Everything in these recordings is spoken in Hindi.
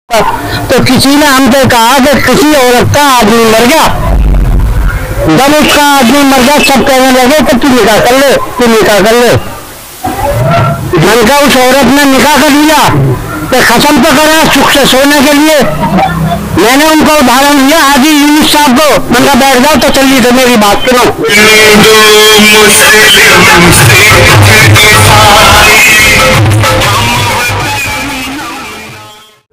तो किसी ने हमसे कहा कि किसी औरत का आदमी मर गया। जब उसका आदमी मर गया सब कहने लगे कि तू निकाह कर ले, तू निकाह कर ले। मन का उस औरत ने निकाह कर लिया तो कसम तो करा सुख से सोने के लिए। मैंने उनको उदाहरण दिया हाजी यूनुस साहब को, मैंने बैठ जाओ तो चलिए तो मेरी बात करो।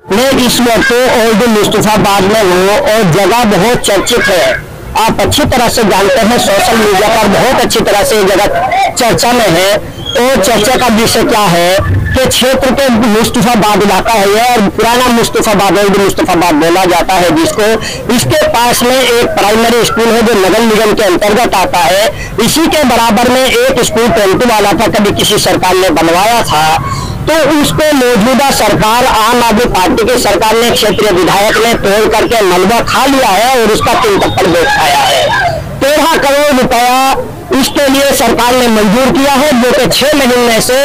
मैं इस वक्त ओल्ड मुस्तफाबाद में हूँ और जगह बहुत चर्चित है। आप अच्छी तरह से जानते हैं, सोशल मीडिया पर बहुत अच्छी तरह से जगह चर्चा में है। तो चर्चा का विषय क्या है कि क्षेत्र के मुस्तफाबाद इलाका है और पुराना मुस्तफाबाद ओल्ड मुस्तफाबाद बोला जाता है जिसको। इसके पास में एक प्राइमरी स्कूल है जो नगर निगम के अंतर्गत आता है। इसी के बराबर में एक स्कूल टेंटू वाला था, कभी किसी सरकार ने बनवाया था। तो उसको मौजूदा सरकार आम आदमी पार्टी की सरकार ने क्षेत्रीय विधायक ने तोड़ करके मलबा खा लिया है और उसका 3 टप्पड़ बैठाया है। 13 करोड़ रुपया इसके लिए सरकार ने मंजूर किया है, जो कि 6 महीने से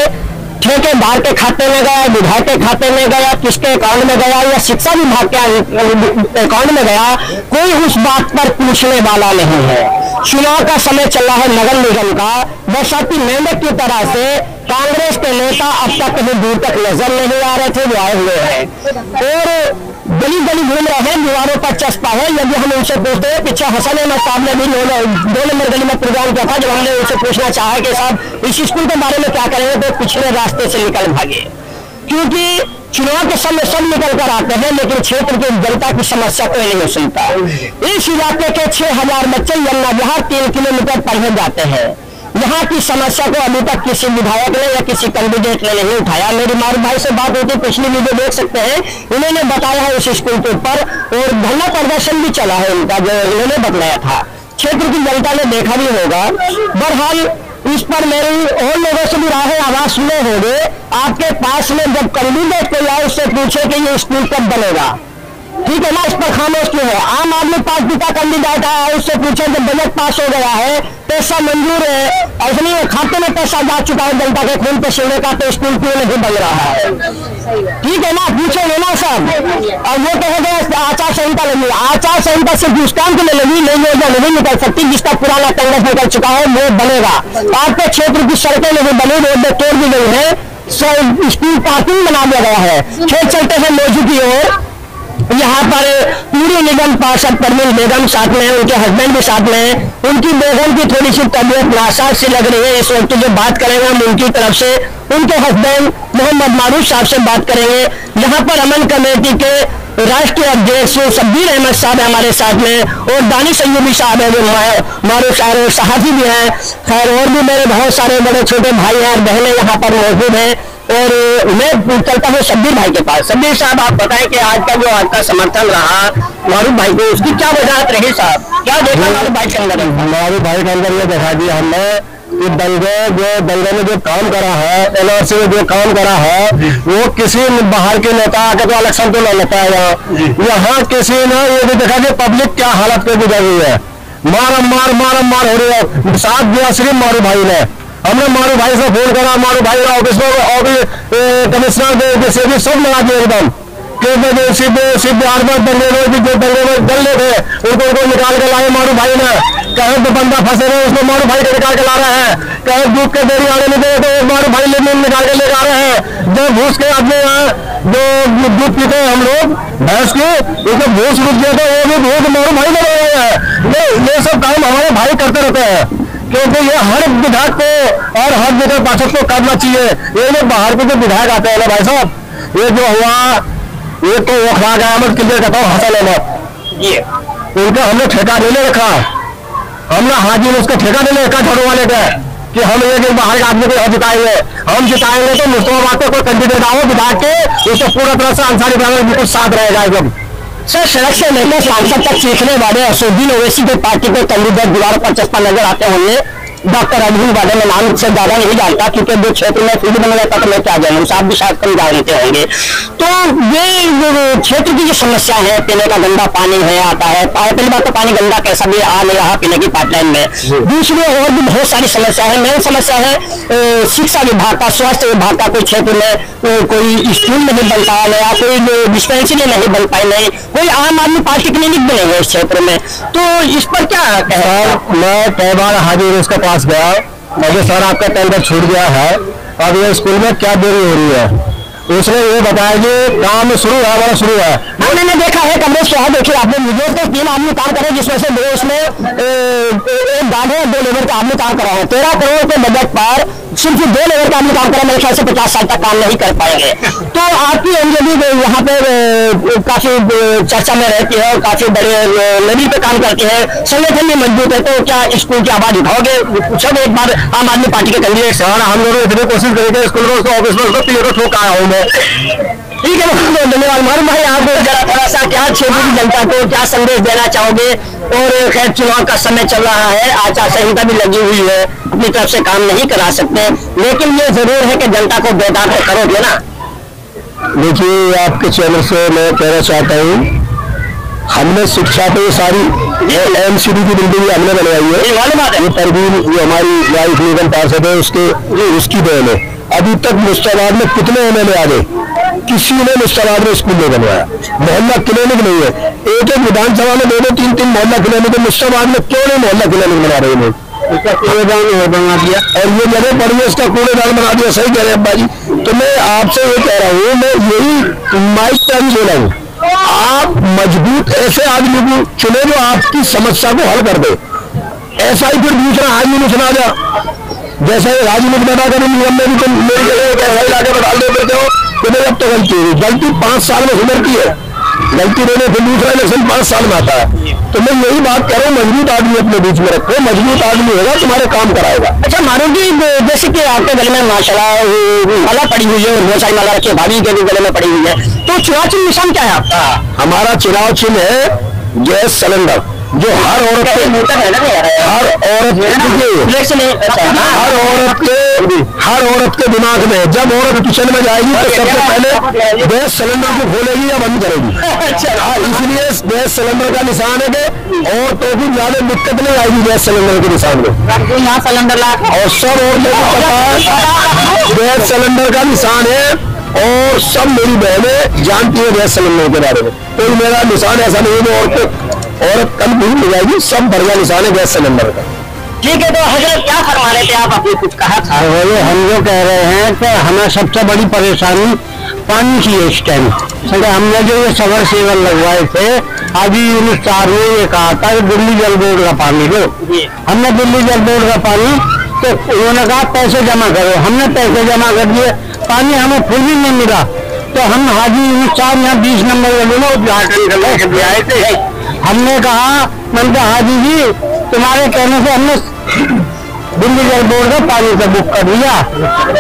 ठेकेदार के खाते में गया, विधायक के खाते में गया, किसके अकाउंट में गया या शिक्षा विभाग के अकाउंट में गया, कोई उस बात पर पूछने वाला नहीं है। चुनाव का समय चल रहा है नगर निगम का, बरसाती मेंढक की तरह से कांग्रेस के नेता अब तक कहीं दूर तक नजर नहीं आ रहे थे, वो आए हुए हैं और गली गली घूम रहे हैं, दीवारों पर चस्पा है। यदि हम उनसे पूछते हैं, पीछे हसन अहमद साहब ने भी 2 नंबर गली में प्रोग्राम किया था, जब हमने उनसे पूछना चाहा कि साहब इस स्कूल के बारे में क्या करेंगे, तो पिछले रास्ते से निकल भागे। क्योंकि चुनाव के समय सब निकल कर आते हैं लेकिन क्षेत्र की जनता की समस्या कोई नहीं सुनता। इस इलाके के 6000 बच्चे यमुना विहार 3 किलोमीटर पढ़ने जाते हैं। यहाँ की समस्या को अभी तक किसी विधायक ने या किसी कैंडिडेट ने नहीं उठाया। मेरी मारू भाई से बात होती, पिछली वीडियो देख सकते हैं, उन्होंने बताया है उस स्कूल के ऊपर और धरना प्रदर्शन भी चला है उनका, जो उन्होंने बताया था। क्षेत्र की जनता ने देखा भी होगा। बहरहाल इस पर मेरी और लोगों से भी राय आवाज सुने होंगे। आपके पास में जब कैंडिडेट कोई आए उससे पूछे कि ये स्कूल कब बनेगा, ठीक है ना, इस पर खामोश क्यों है। आम आदमी पार्टी का कैंडिडेट आया, उससे पूछे जब बजट पास हो गया है, पैसा मंजूर है, ऐसे खाते में पैसा जा चुका है जनता के खून पसीने का, तो स्कूल क्यों नहीं बन रहा है, ठीक है ना, पूछेंगे ना सब। और वो कहेंगे आचार संहिता लगी, आचार संहिता सिर्फ उस काम के लिए लगी, नई योजना नहीं निकल सकती। जिसका पुराना कांग्रेस निकल चुका है वो बनेगा। आपके क्षेत्र की सड़कें नहीं बनी, रोड तोड़ दी गई है, स्कूल पार्किंग बना दिया गया है। खेल चलते हैं मौजू की ओर। यहाँ पर पूरी निगम पार्षद परवीन बेगम साथ में, उनके हस्बैंड भी साथ में। उनकी बेगम की थोड़ी सी तबीयत नासाज सी लग रही है इस वक्त, जो बात करेंगे हम उनकी तरफ से। उनके हस्बैंड मोहम्मद मारूफ साहब से बात करेंगे। यहाँ पर अमन कमेटी के राष्ट्रीय अध्यक्ष शब्बीर अहमद साहब हमारे साथ में और दानिश अय्यूबी साहब है, जो मारूफ साहब सहाफी भी हैं। खैर और भी मेरे बहुत सारे बड़े छोटे भाई हैं और बहनें यहाँ पर मौजूद हैं। और मैं चलता हूँ शब्बीर भाई के पास। शब्बीर साहब, आप बताएं कि आज का समर्थन रहा मारूफ भाई को, उसकी क्या वजह रही साहब, क्या देखा मारूफ भाई के अंदर? मारूफ भाई के अंदर ये देखा दिया हमने कि दंगे में जो काम करा है, एनआरसी में जो काम करा है, वो किसी बाहर के नेता आके तो इलेक्शन तो नहीं लेता है। यहाँ किसी ने ये भी देखा कि पब्लिक क्या हालत पे गुजर रही है, मार हो रही है। साथ दिया सिर्फ मारूफ भाई ने। हमने मारू भाई से फोन करा, मारू भाई ऑफिस में कमिश्नर से भी सब लगा दिए एकदम, सिर्फ बिहार में दंगे में डल्ले थे उनको निकाल के लाए मारू भाई ने। कहे तो बंदा फंसे रहे उसको मारू भाई को निकाल के ला रहे हैं, कहे दूध के डेरी आने नहीं दे तो मारू भाई निकाल के ले आ रहे हैं। जो भूस के अपने यहाँ जो दूध पीते हैं हम लोग भैंस की, उसको भूस रुक गया तो वो भी भूस मारू भाई ले रहे हैं। ये सब काम हमारे भाई करते रहते हैं, क्योंकि ये हर विधायक को और हर विधायक पार्षद को करना चाहिए। ये लोग बाहर के जो विधायक आते हैं ना भाई साहब, ये जो हुआ ये तो वखराज अहमद क्लियर करता हूँ, हसन अहमद, उनका हमने ठेका नहीं ले रखा। हमने हाजी ने उसका ठेका नहीं ले रखा झाड़ू वाले का कि हम एक बाहर के आदमी को जिताएंगे। हम जिताएंगे तो मुस्तफाबाद पे कोई कैंडिडेट आओ विधायक के, उसको पूरा तरह से अंसारी बिल्कुल साथ रहेगा एकदम। सर, सड़क से लेकर सांसद तक सीखने वाले असुद्दीन ओवैसी के पार्टी के कैंडिडेट दीवारों पर चस्पा नजर आते होंगे, डॉक्टर अरविंद वाले में नाम से ज्यादा नहीं जानता, क्योंकि जो क्षेत्र में फील्ड बना रहता तो मैं क्या जानूँ, साहब भी शायद कम जानते होंगे। तो ये क्षेत्र की जो समस्या है, पीने का गंदा पानी है आता है, पहली बात तो पानी गंदा कैसा भी आ नहीं रहा पीने की पाइपलाइन में, दूसरी और भी बहुत सारी समस्या है। मेन समस्या है शिक्षा विभाग का, स्वास्थ्य विभाग का, कोई क्षेत्र में कोई स्कूल नहीं बन पाया नया, कोई डिस्पेंसरी नहीं बन पाई, नहीं कोई आम आदमी पार्टी क्लिनिक भी नहीं है इस क्षेत्र में। तो इस पर क्या कहें? मैं कई बार हाजी उसके पास गया, मुझे सर आपका टेंडर छूट गया है, अब ये स्कूल में क्या देरी हो रही है? उसने ये बताया कि काम शुरू है, हमारा शुरू है। मैंने देखा है कमरे से, देखिए आपने मुझे तो 3 आदमी काम करे, जिसमें से 2 उसमें एक गार्ड है, 2 लेबर का आदमी काम कर रहा है। 13 करोड़ के बजट पर सिर्फ 2 लेबर का आदमी काम करा, मेरे ख्याल से 50 साल तक काम नहीं कर पाएंगे। तो आपकी एनजीओ भी यहाँ पे काफी चर्चा में रहती है और काफी बड़े लेवल पे काम करती है, संगठन भी मजबूत है, तो क्या स्कूल की आवाज उठाओगे? पूछोगे एक बार आम आदमी पार्टी के कैंडिडेट से? हम लोग इतनी कोशिश करेंगे स्कूल में, उसको ऑफिस में उसको पीरियड ठोक आया हूँ मैं। ठीक है, धन्यवाद मारूम भाई। आप जरा थोड़ा सा क्या क्षेत्र की जनता को क्या संदेश देना चाहोगे? और खैर चुनाव का समय चल रहा है, आचार संहिता भी लगी हुई है, अपनी तरफ से काम नहीं करा सकते, लेकिन ये जरूर है कि जनता को बेदार तो करोगे ना? देखिए, आपके चैनल से मैं कहना चाहता हूँ, हमने शिक्षा पे सारी एमसीडी की बिल्डिंग हमने बनवाई है, ये परवीन जो हमारी लाइफ निगम पार्षद है उसकी देन है। अभी तक मुश्ताबाद में कितने एमएलए आ गए, किसी ने मुश्ताबाद में स्कूल नहीं बनवाया, मोहल्ला क्लिनिक नहीं है। एक विधानसभा में 2-3 मोहल्ला क्लिनिक, मुश्ताबाद में क्यों नहीं मोहल्ला क्लिनिक बना रहे हैं? उसका कूड़ेदान बना दिया और ये जगह पड़ी है, उसका कूड़ेदान बना दिया। सही कह रहे हैं अब्बा जी। तो मैं आपसे ये कह रहा हूँ, मैं यही माइक टाइम दे रहा हूँ, आप मजबूत ऐसे आदमी को चुने जो आपकी समस्या को हल कर दे। ऐसा ही फिर दूसरा आदमी नहीं सुना जा, जैसे राजनीति बना कर भी तुम मेरी जगह इलाके में डाल देते हो कि नहीं, अब तो गलती हुई। गलती 5 साल में सुधरती है, गलती देने फिर दूसरा इलेक्शन 5 साल में आता है। तो मैं यही बात कह रहा हूँ, मजबूत आदमी अपने बीच में रखो, मजबूत आदमी होगा तुम्हारे काम कराएगा। अच्छा मारूम जी, जैसे कि आपके गले में माशाल्लाह माला पड़ी हुई है और बहुत सारी माला रखी है, भाभी के भी गले में पड़ी हुई है, तो चुनाव चिन्ह निशान क्या है आपका? हमारा चुनाव चिन्ह है गैस सिलेंडर, जो हर औरत के हर औरत के दिमाग में, जब औरत किचन में जाएगी तो सबसे पहले गैस सिलेंडर को खोलेगी या बंद करेगी। इसलिए गैस सिलेंडर का निशान है कि औरतों को ज्यादा दिक्कत नहीं आएगी गैस सिलेंडर के निशान में। यहाँ सिलेंडर ला और सब औरतों को पता है गैस सिलेंडर का निशान है, और सब मेरी बहनें जानती है गैस सिलेंडर के बारे में। तो मेरा निशान ऐसा नहीं है औरत कल नहीं मिल जाएगी, सब बढ़िया निशान है गैस सिलेंडर का। ठीक है, तो हजरत क्या फरमा रहे थे आप? अपनी कुछ कहा था। हम जो कह रहे हैं कि हमें सबसे बड़ी परेशानी पानी की है इस टाइम। हमने जो ये सबर सेवर लगवाए थे, अभी यूनिट 4 में ये कहा था कि दिल्ली जल बोर्ड का पानी लो। हमने दिल्ली जल बोर्ड का पानी, तो उन्होंने कहा पैसे जमा करो, हमने पैसे जमा कर दिए, पानी हमें फिर भी नहीं मिला। तो हम हाजी यूनिट 4 यहाँ 20 नंबर उद्घाटन कर आए थे। हमने कहा, मैंने कहा हाजी जी तुम्हारे कहने से हमने दिल्ली जल बोर्ड का पानी का बुक कर दिया,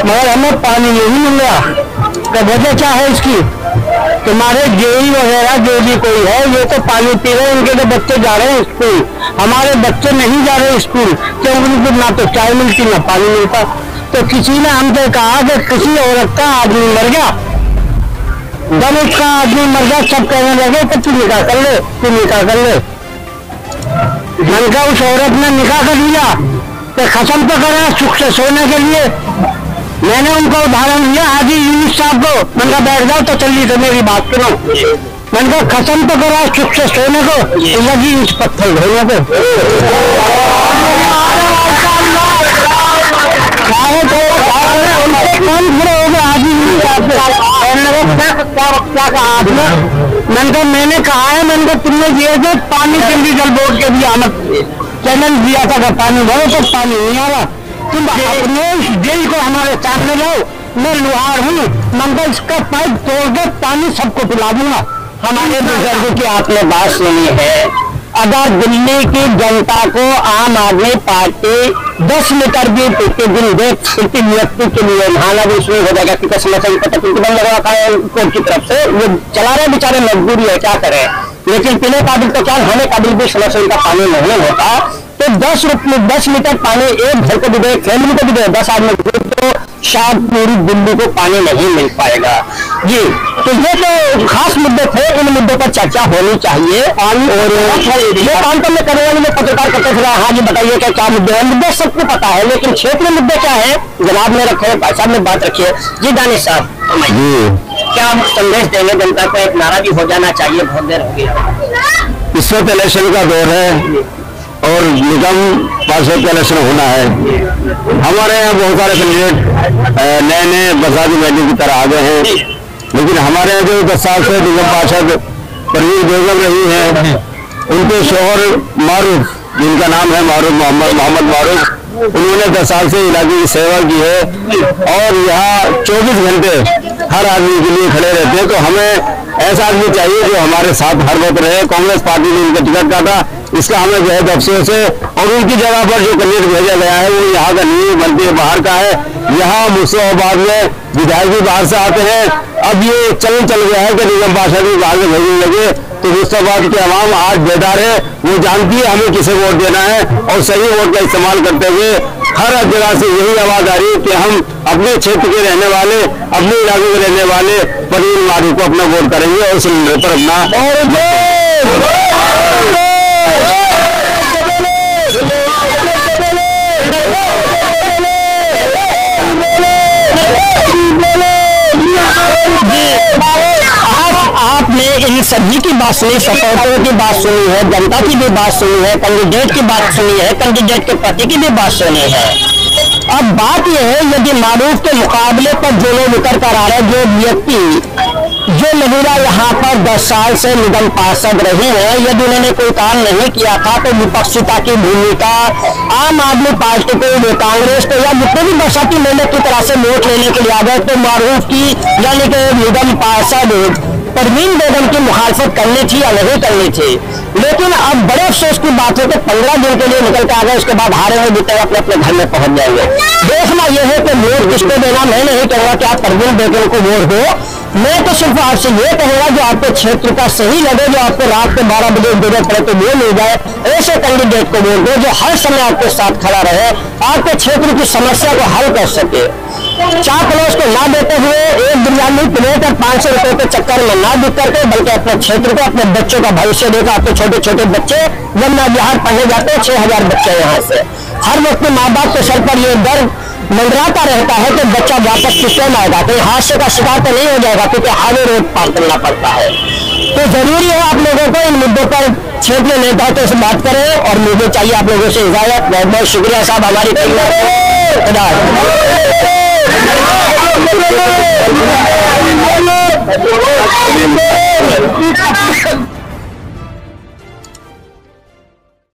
मगर हमें पानी नहीं मिल रहा। तो वजह क्या है इसकी? तुम्हारे जेई वगैरह जो भी कोई है, ये तो पानी पी रहे हैं, उनके तो बच्चे जा रहे हैं स्कूल, हमारे बच्चे नहीं जा रहे स्कूल, क्योंकि उनको ना तो चाय मिलती ना पानी मिलता। तो किसी ने हमसे कहा कि किसी औरत का आदमी मर गया, जब उसका आदमी मर गया सब कहने लगे कि तू निकाह कर ले, तू निकाह कर ले। मैंने कहा उस औरत ने निकाह कर लिया तो खत्म तो करा सुख से सोने के लिए। मैंने उनको उदाहरण दिया हाजी यूनिस साहब को, मैंने कहा बैठ जाओ तो चलिए तो मेरी बात सुनो। मैंने कहा खत्म तो करा सुख से सोने को, लगी इस पत्थर धोने को। मैंने कहा मैंने कहा है, मैंने कहा तुमने दिए थे पानी दिल्ली जल बोर्ड के भी आमद चैनल दिया था कि पानी भरो, तो पानी नहीं आ रहा। तुम अपने दिल को हमारे सामने लो, मैं लुहार हूँ, मैंने कहा इसका पाइप तोड़ दो, पानी सबको पिला दूंगा। हमारे बुजुर्गों की आपने बात सुनी है, अगर दिल्ली की जनता को आम आदमी पार्टी 10 लीटर भी प्रतिदिन दे प्रति व्यक्ति के लिए नहाना भी उसमें हो जाएगा, क्योंकि समस्या प्रतिबंध लगा रखा है कोर्ट की तरफ से, वो चला रहे बेचारे, मजबूरी है क्या करें। लेकिन पीने काबिल तो क्या, नहाने काबिल भी समस्या का पानी नहीं होता। तो 10 लीटर पानी एक घर को भी दे, फैमिली को भी दे, 10 आदमी को, तो शायद पूरी दिल्ली को पानी नहीं मिल पाएगा जी। तो ये तो खास मुद्दे थे, इन मुद्दों पर चर्चा होनी चाहिए। और ये काम तो मैं करने वाले पत्रकार करते थे, हाँ जी बताइए क्या मुद्दे हैं। मुद्दे सबको पता है, लेकिन क्षेत्र में मुद्दे क्या है जनाब ने रखे, भाई साहब ने बात रखी है जी। दानिश साहब क्या संदेश देंगे जनता को? एक नारा भी हो जाना चाहिए, बहुत देर हो गया। इस वक्त इलेक्शन का दौर है और निगम पार्षद का इलेक्शन होना है। हमारे यहाँ बहुत सारे कैंडिडेट नए बरसाती मैडम की तरह आ गए हैं, लेकिन हमारे यहाँ जो 10 साल से निगम पार्षद परवीन बेगम रही हैं, उनके शोहर मारूफ, जिनका नाम है मोहम्मद मारूफ, उन्होंने 10 साल से इलाके की सेवा की है और यहाँ 24 घंटे हर आदमी के लिए खड़े रहते हैं। तो हमें ऐसा आदमी चाहिए जो हमारे साथ हर वक्त रहे। कांग्रेस पार्टी ने उनका टिकट काटा, इसका हमें बेहद अफसोस है। और उनकी जगह पर जो कैंडिडेट भेजा गया है वो यहाँ का नहीं बनती है, बाहर का है। यहाँ मुर्शिदाबाद में विधायक भी बाहर से आते हैं। अब ये चल गया है कि निगम पार्षद भी बाहर से भेजने लगे। तो मुर्शिदाबाद के अवाम आज बेदार है, वो जानती है हमें किसे वोट देना है और सही वोट का इस्तेमाल करते हुए हर जगह से यही आवाज आ रही है कि हम अपने क्षेत्र के रहने वाले, अपने इलाके के रहने वाले परवीन मारूफ को अपना वोट करेंगे और सिलेंडर पर अपना आपने इन सभी की बात सुनी, सपोर्टरों की बात सुनी है, जनता की भी बात सुनी है, कैंडिडेट की बात सुनी है, कैंडिडेट के पति की भी बात सुनी है। अब बात यह है, यदि मारूफ के मुकाबले पर जो लोग उतर कर आ रहे, जो व्यक्ति जो महिला यहाँ पर 10 साल से निगम पार्षद रही है, यदि उन्होंने कोई काम नहीं किया था तो विपक्षिता की भूमिका आम आदमी पार्टी को, कांग्रेस को या जितने भी बरसाती मेले की तरह से वोट लेने के लिए आ गए, तो मारूफ की यानी कि निगम पार्षद परवीन बेगम की मुखालफत करनी थी या नहीं करनी थी। लेकिन अब बड़े अफसोस की बात है कि 15 दिन के लिए निकल के आ गए, उसके बाद हारे हुए जीते अपने अपने घर में पहुंच जाएंगे। देखना यह है कि वोट किसको देना। मैं नहीं कहूँगा कि आप परवीन बेगम को वोट दो, मैं तो सिर्फ आपसे ये कहूँगा जो आपके क्षेत्र का सही लगे, जो आपको रात के 12 बजे जरूरत पड़े तो वो मिल जाए, ऐसे कैंडिडेट को वोट दो जो हर समय आपके साथ खड़ा रहे, आपके क्षेत्र की समस्या को हल कर सके। चापलूस को ना देते हुए एक बिरयानी प्लेट और 500 रुपए के चक्कर में ना बिक करके, बल्कि अपने क्षेत्र को, अपने बच्चों का भविष्य देखा। आपके छोटे छोटे बच्चे जब बिहार पढ़ने जाते हैं, 6000 बच्चे यहाँ से हर वक्त माँ बाप के सर पर ये डर मंडराता रहता है कि बच्चा वापस किस टाइम आएगा, कहीं हादसे का शिकार तो नहीं हो जाएगा, क्योंकि हाईवे रोड पार करना पड़ता है। तो जरूरी है आप लोगों को इन मुद्दों पर क्षेत्रीय नेताओं से बात करें और मुझे चाहिए आप लोगों से इजाजत। बहुत बहुत शुक्रिया साहब, हमारी टीम में